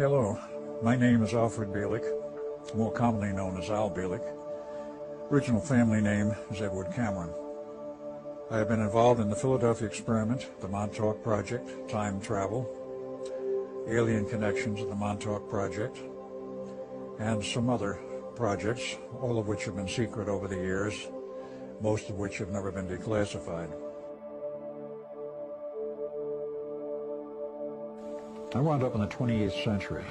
Hello, my name is Alfred Bielek, more commonly known as Al Bielek. Original family name is Edward Cameron. I have been involved in the Philadelphia Experiment, the Montauk Project, time travel, alien connections of the Montauk Project, and some other projects, all of which have been secret over the years, most of which have never been declassified. I wound up in the 28th century,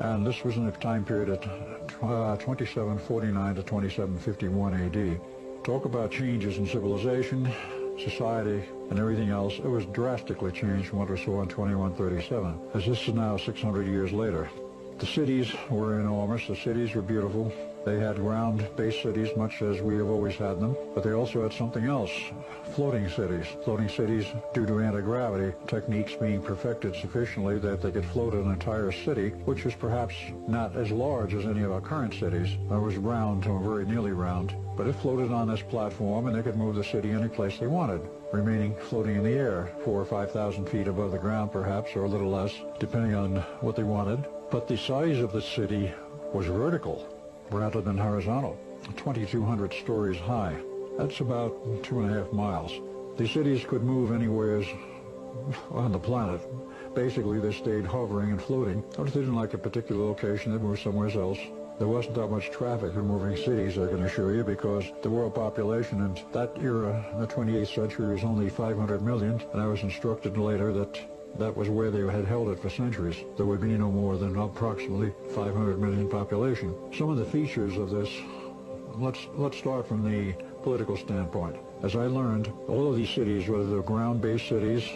and this was in a time period of 2749 to 2751 AD. Talk about changes in civilization, society, and everything else. It was drastically changed from what we saw in 2137, as this is now 600 years later. The cities were enormous, the cities were beautiful. They had ground-based cities, much as we have always had them, but they also had something else, floating cities. Floating cities, due to anti-gravity techniques being perfected sufficiently that they could float an entire city, which was perhaps not as large as any of our current cities. It was round, or very nearly round, but it floated on this platform, and they could move the city any place they wanted, remaining floating in the air, 4,000 or 5,000 feet above the ground perhaps, or a little less, depending on what they wanted. But the size of the city was vertical rather than horizontal, 2,200 stories high. That's about 2.5 miles. The cities could move anywhere on the planet. Basically, they stayed hovering and floating. Or if they didn't like a particular location, they'd move somewhere else. There wasn't that much traffic in moving cities, I can assure you, because the world population in that era, in the 28th century, was only 500 million, and I was instructed later that that was where they had held it for centuries. There would be no more than approximately 500 million population. Some of the features of this, let's start from the political standpoint. As I learned, all of these cities, whether they're ground-based cities,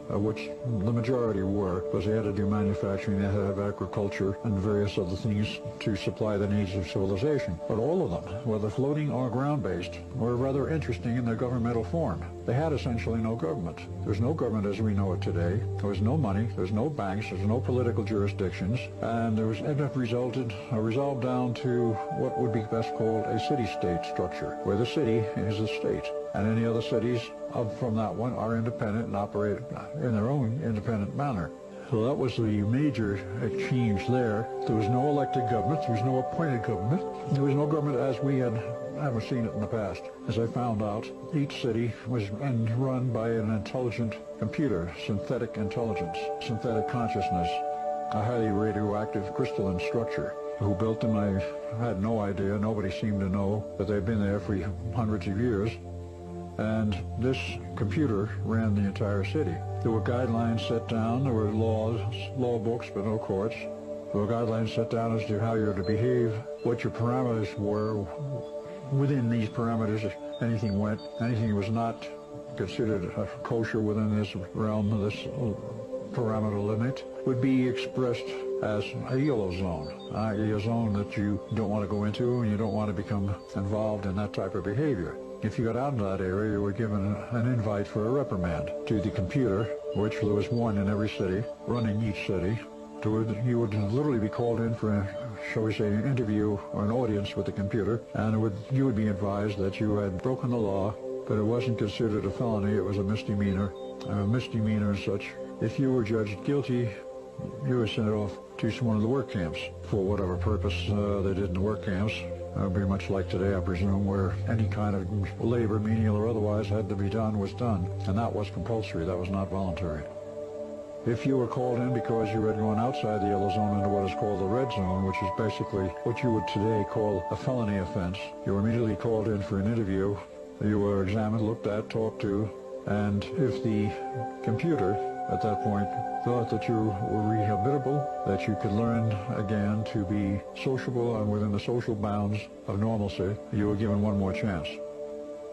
which the majority were, because they had to do manufacturing, they had to have agriculture and various other things to supply the needs of civilization. But all of them, whether floating or ground-based, were rather interesting in their governmental form. They had essentially no government. There was no government as we know it today. There was no money, there was no banks, there was no political jurisdictions, and there was resolved down to what would be best called a city-state structure, where the city is the state, and any other cities from that one are independent and operate in their own independent manner. So that was the major change there. There was no elected government, there was no appointed government, there was no government as we haven't seen it in the past. As I found out, each city was run by an intelligent computer, synthetic intelligence, synthetic consciousness, a highly radioactive crystalline structure. Who built them, I had no idea. Nobody seemed to know, but they've been there for hundreds of years. And this computer ran the entire city. There were guidelines set down, there were law books, but no courts. There were guidelines set down as to how you're to behave, what your parameters were. Within these parameters, anything went. Anything was not considered kosher within this realm, this parameter limit, would be expressed as a yellow zone, a zone that you don't want to go into and you don't want to become involved in that type of behavior. If you got out into that area, you were given an invite for a reprimand to the computer, which there was one in every city, running each city. You would literally be called in for, shall we say, an interview or an audience with the computer, and you would be advised that you had broken the law, but it wasn't considered a felony, it was a misdemeanor. A misdemeanor as such. If you were judged guilty, you were sent off to one of the work camps for whatever purpose they did in the work camps. Very much like today, I presume, where any kind of labor, menial or otherwise, had to be done was done. And that was compulsory, that was not voluntary. If you were called in because you had gone outside the yellow zone into what is called the red zone, which is basically what you would today call a felony offense, you were immediately called in for an interview. You were examined, looked at, talked to, and if the computer at that point thought that you were rehabilitable, that you could learn again to be sociable and within the social bounds of normalcy, you were given one more chance.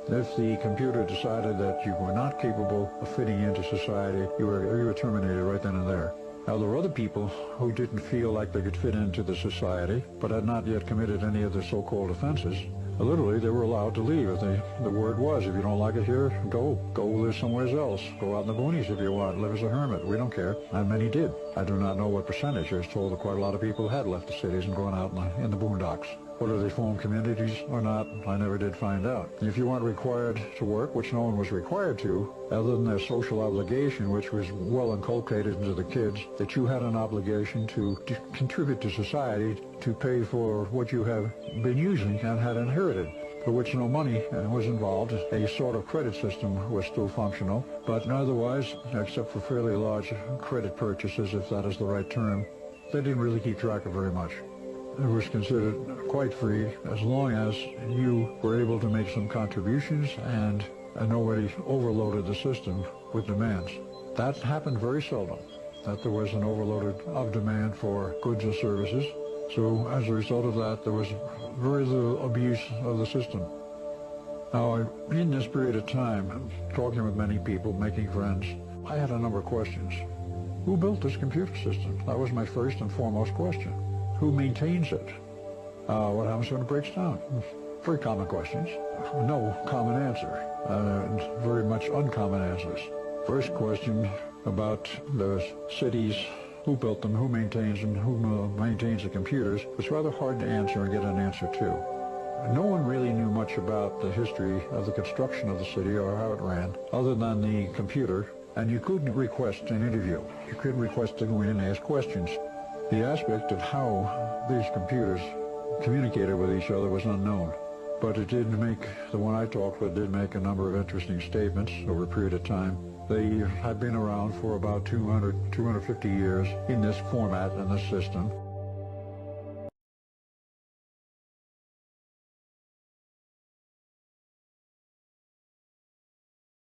If the computer decided that you were not capable of fitting into society, you were terminated right then and there. Now, there were other people who didn't feel like they could fit into the society, but had not yet committed any of the so-called offenses. Literally, they were allowed to leave. The word was, if you don't like it here, go live somewhere else. Go out in the boonies if you want. Live as a hermit. We don't care. And many did. I do not know what percentage. I was told that quite a lot of people had left the cities and gone out in the boondocks. Whether they formed communities or not, I never did find out. If you weren't required to work, which no one was required to, other than their social obligation, which was well inculcated into the kids, that you had an obligation to contribute to society, to pay for what you have been using and had inherited, for which no money was involved. A sort of credit system was still functional, but otherwise, except for fairly large credit purchases, if that is the right term, they didn't really keep track of very much. It was considered quite free as long as you were able to make some contributions and nobody overloaded the system with demands. That happened very seldom, that there was an overload of demand for goods or services. So as a result of that, there was very little abuse of the system. Now, in this period of time, talking with many people, making friends, I had a number of questions. Who built this computer system? That was my first and foremost question. Who maintains it? What happens when it breaks down? Very common questions. No common answer. Very much uncommon answers. First question about the cities, who built them, who maintains them, who maintains the computers, was rather hard to answer and get an answer to. No one really knew much about the history of the construction of the city or how it ran, other than the computer, and you couldn't request an interview. You couldn't request to go in and ask questions. The aspect of how these computers communicated with each other was unknown, but it did make, the one I talked with did make a number of interesting statements over a period of time. They had been around for about 250 years in this format and this system.